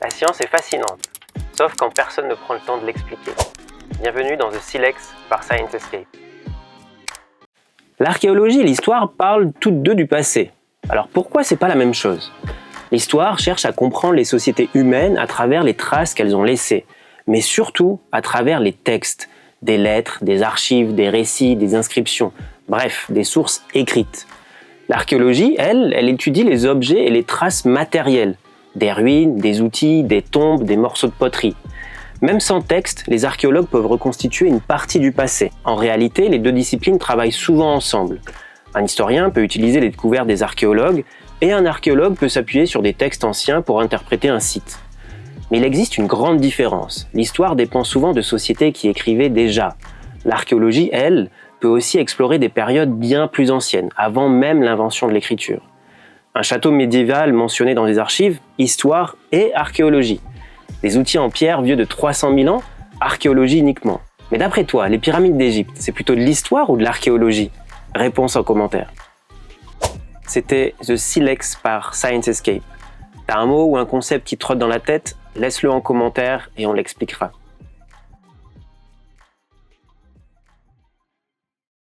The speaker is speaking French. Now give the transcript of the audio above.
La science est fascinante, sauf quand personne ne prend le temps de l'expliquer. Bienvenue dans The Silex par Science Escape. L'archéologie et l'histoire parlent toutes deux du passé. Alors pourquoi c'est pas la même chose ? L'histoire cherche à comprendre les sociétés humaines à travers les traces qu'elles ont laissées, mais surtout à travers les textes, des lettres, des archives, des récits, des inscriptions, bref, des sources écrites. L'archéologie, elle étudie les objets et les traces matérielles, des ruines, des outils, des tombes, des morceaux de poterie. Même sans texte, les archéologues peuvent reconstituer une partie du passé. En réalité, les deux disciplines travaillent souvent ensemble. Un historien peut utiliser les découvertes des archéologues et un archéologue peut s'appuyer sur des textes anciens pour interpréter un site. Mais il existe une grande différence. L'histoire dépend souvent de sociétés qui écrivaient déjà. L'archéologie, elle, peut aussi explorer des périodes bien plus anciennes, avant même l'invention de l'écriture. Un château médiéval mentionné dans les archives, histoire et archéologie. Des outils en pierre vieux de 300 000 ans, archéologie uniquement. Mais d'après toi, les pyramides d'Égypte, c'est plutôt de l'histoire ou de l'archéologie ? Réponse en commentaire. C'était The Silex par Science Escape. T'as un mot ou un concept qui trotte dans la tête ? Laisse-le en commentaire et on l'expliquera.